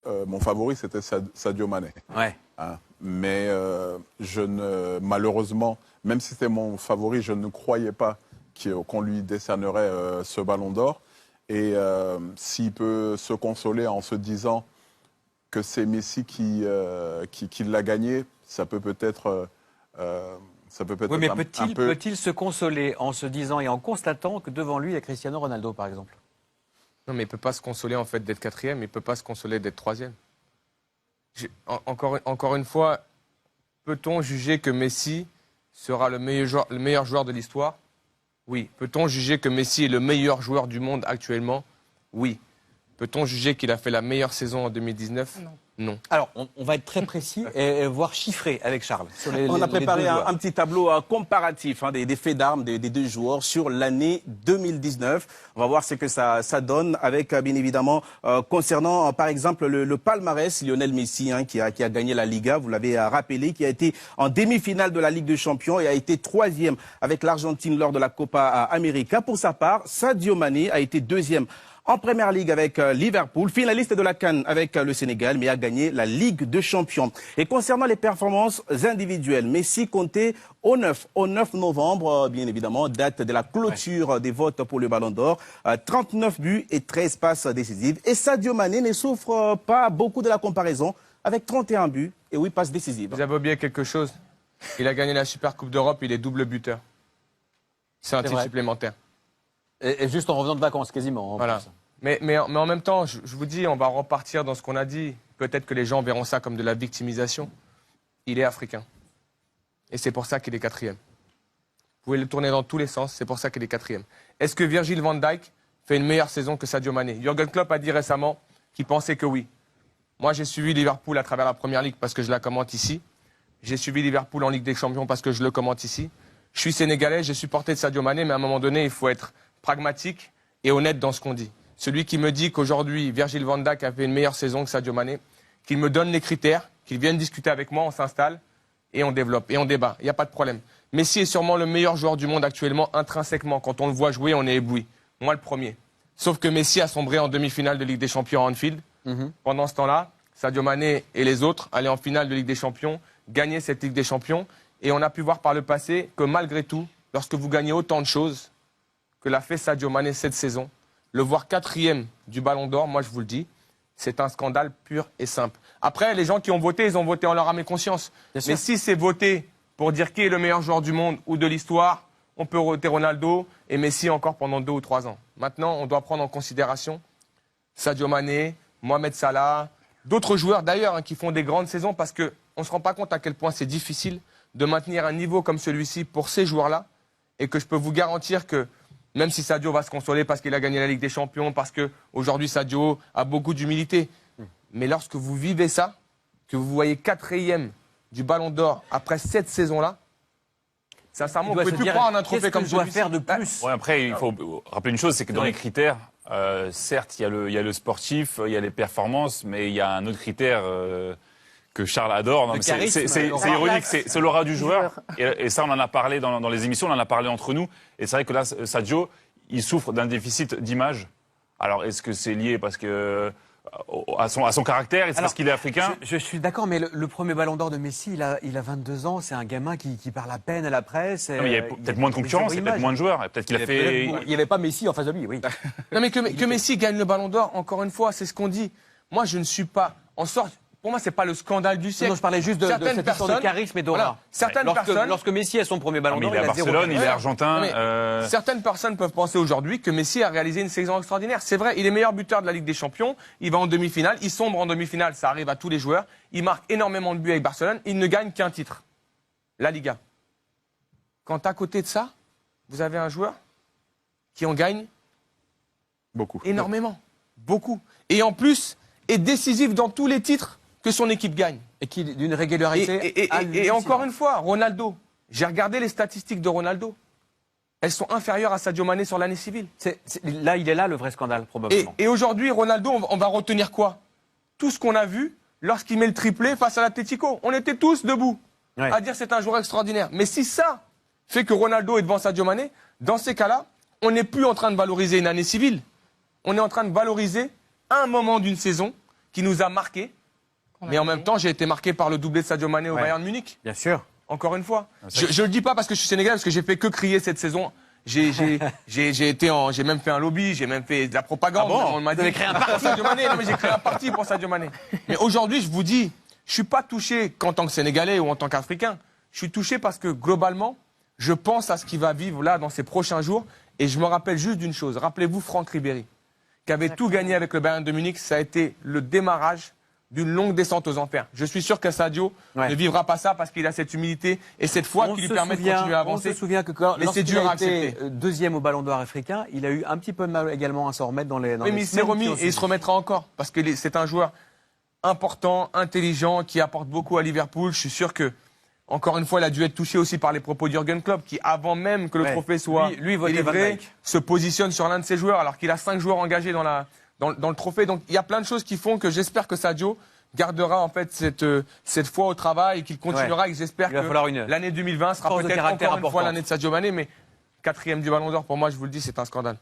Mon favori, c'était Sadio Mané. Ouais. Hein. Mais malheureusement, même si c'était mon favori, je ne croyais pas qu'on lui décernerait ce ballon d'or. Et s'il peut se consoler en se disant que c'est Messi qui l'a gagné, ça peut peut-être... Oui, mais peut-il se consoler en se disant et en constatant que devant lui, il y a Cristiano Ronaldo, par exemple? Non, mais il ne peut pas se consoler en fait d'être quatrième, il ne peut pas se consoler d'être troisième. Encore une fois, peut-on juger que Messi sera le meilleur joueur de l'histoire? Oui. Peut-on juger que Messi est le meilleur joueur du monde actuellement? Oui. Peut-on juger qu'il a fait la meilleure saison en 2019? Non. Alors, on va être très précis et voire chiffré avec Charles. On a préparé un petit tableau comparatif des faits d'armes des deux joueurs sur l'année 2019. On va voir ce que ça donne avec, bien évidemment, concernant, par exemple, le palmarès, Lionel Messi, qui a gagné la Liga, vous l'avez rappelé, qui a été en demi-finale de la Ligue des Champions et a été troisième avec l'Argentine lors de la Copa América. Pour sa part, Sadio Mané a été deuxième en Première Ligue avec Liverpool, finaliste de la CAN avec le Sénégal, mais a gagné la Ligue des Champions. Et concernant les performances individuelles, Messi comptait au 9 novembre, bien évidemment, date de la clôture des votes pour le Ballon d'Or, 39 buts et 13 passes décisives. Et Sadio Mané ne souffre pas beaucoup de la comparaison avec 31 buts et 8 passes décisives. Vous avez oublié quelque chose. Il a gagné la Super Coupe d'Europe, il est double buteur. C'est un titre supplémentaire. Et juste en revenant de vacances, quasiment. Voilà. Mais en même temps, je vous dis, on va repartir dans ce qu'on a dit. Peut-être que les gens verront ça comme de la victimisation. Il est africain. Et c'est pour ça qu'il est quatrième. Vous pouvez le tourner dans tous les sens, c'est pour ça qu'il est quatrième. Est-ce que Virgil van Dijk fait une meilleure saison que Sadio Mané? Jürgen Klopp a dit récemment qu'il pensait que oui. Moi, j'ai suivi Liverpool à travers la Première Ligue parce que je la commente ici. J'ai suivi Liverpool en Ligue des Champions parce que je le commente ici. Je suis sénégalais, j'ai supporté Sadio Mané, mais à un moment donné, il faut être pragmatique et honnête dans ce qu'on dit. Celui qui me dit qu'aujourd'hui, Virgil van Dijk a fait une meilleure saison que Sadio Mané, qu'il me donne les critères, qu'il vienne discuter avec moi, on s'installe et on développe et on débat. Il n'y a pas de problème. Messi est sûrement le meilleur joueur du monde actuellement, intrinsèquement. Quand on le voit jouer, on est ébloui. Moi, le premier. Sauf que Messi a sombré en demi-finale de Ligue des Champions à Anfield. Pendant ce temps-là, Sadio Mané et les autres allaient en finale de Ligue des Champions, gagner cette Ligue des Champions. Et on a pu voir par le passé que malgré tout, lorsque vous gagnez autant de choses que l'a fait Sadio Mané cette saison, le voir quatrième du Ballon d'Or, moi je vous le dis, c'est un scandale pur et simple. Après, les gens qui ont voté, ils ont voté en leur âme et conscience. Mais si c'est voté pour dire qui est le meilleur joueur du monde ou de l'histoire, on peut voter Ronaldo et Messi encore pendant 2 ou 3 ans. Maintenant, on doit prendre en considération Sadio Mané, Mohamed Salah, d'autres joueurs d'ailleurs qui font des grandes saisons parce qu'on ne se rend pas compte à quel point c'est difficile de maintenir un niveau comme celui-ci pour ces joueurs-là et que je peux vous garantir que même si Sadio va se consoler parce qu'il a gagné la Ligue des Champions, parce qu'aujourd'hui Sadio a beaucoup d'humilité, mais lorsque vous vivez ça, que vous voyez quatrième du Ballon d'Or après cette saison-là, sincèrement, on ne peut plus prendre un trophée comme celui-ci. Faire de plus. Ouais, après, il faut rappeler une chose, c'est que dans les critères, certes, il y a le sportif, il y a les performances, mais il y a un autre critère que Charles adore. C'est ironique, c'est l'aura du joueur. Et ça, on en a parlé dans les émissions, on en a parlé entre nous. Et c'est vrai que là, Sadio, il souffre d'un déficit d'image. Alors, est-ce que c'est lié parce que à son caractère, et c'est parce qu'il est africain? Je suis d'accord, mais le premier Ballon d'Or de Messi, il a 22 ans, c'est un gamin qui parle à peine à la presse. Non, mais il y a peut-être moins de concurrence, il y a peut-être moins de joueurs. Peut-être qu'il a fait... Il n'y avait pas Messi en face de lui, oui. Non, mais que Messi gagne le Ballon d'Or, encore une fois, c'est ce qu'on dit. Moi, je ne suis pas en sorte... Pour moi, c'est pas le scandale du siècle. Non, je parlais juste de cette histoire de charisme et d'aura. Voilà, lorsque Messi a son premier Ballon d'Or, il est à Barcelone, il est argentin. Certaines personnes peuvent penser aujourd'hui que Messi a réalisé une saison extraordinaire. C'est vrai, il est meilleur buteur de la Ligue des Champions. Il va en demi-finale, il sombre en demi-finale, ça arrive à tous les joueurs. Il marque énormément de buts avec Barcelone. Il ne gagne qu'un titre, la Liga. Quand à côté de ça, vous avez un joueur qui en gagne beaucoup, énormément, beaucoup, et en plus est décisif dans tous les titres que son équipe gagne. Et qui d'une régularité. Et encore une fois, Ronaldo. J'ai regardé les statistiques de Ronaldo. Elles sont inférieures à Sadio Mané sur l'année civile. Là, il est là le vrai scandale, probablement. Et aujourd'hui, Ronaldo, on va retenir quoi? Tout ce qu'on a vu lorsqu'il met le triplé face à l'Atlético. On était tous debout à dire c'est un joueur extraordinaire. Mais si ça fait que Ronaldo est devant Sadio Mané, dans ces cas-là, on n'est plus en train de valoriser une année civile. On est en train de valoriser un moment d'une saison qui nous a marqués. Mais en même temps, j'ai été marqué par le doublé de Sadio Mané au Bayern de Munich. Bien sûr. Encore une fois. Je le dis pas parce que je suis sénégalais, parce que j'ai fait que crier cette saison. J'ai même fait un lobby, j'ai même fait de la propagande. Ah bon, on m'a dit créé un parti pour Sadio Mané. Non, mais j'ai créé un parti pour Sadio Mané. Mais aujourd'hui, je vous dis, je suis pas touché qu'en tant que Sénégalais ou en tant qu'Africain. Je suis touché parce que globalement, je pense à ce qu'il va vivre là dans ces prochains jours. Et je me rappelle juste d'une chose. Rappelez-vous Franck Ribéry, qui avait tout gagné avec le Bayern de Munich. Ça a été le démarrage d'une longue descente aux enfers. Je suis sûr que Sadio ne vivra pas ça parce qu'il a cette humilité et cette foi qui lui permet de continuer à avancer. On se souvient que lorsqu'il a été deuxième au Ballon d'Or africain, il a eu un petit peu de mal également à s'en remettre dans les. Mais il s'est remis et il se remettra encore parce que c'est un joueur important, intelligent, qui apporte beaucoup à Liverpool. Je suis sûr que, encore une fois, il a dû être touché aussi par les propos de Jürgen Klopp, qui, avant même que le trophée soit délivré, se positionne sur l'un de ses joueurs, alors qu'il a 5 joueurs engagés dans le trophée. Donc, il y a plein de choses qui font que j'espère que Sadio gardera en fait cette foi au travail et qu'il continuera. Et j'espère que l'année 2020 sera peut-être encore une fois l'année de Sadio Mané, mais 4e du Ballon d'Or, pour moi, je vous le dis, c'est un scandale.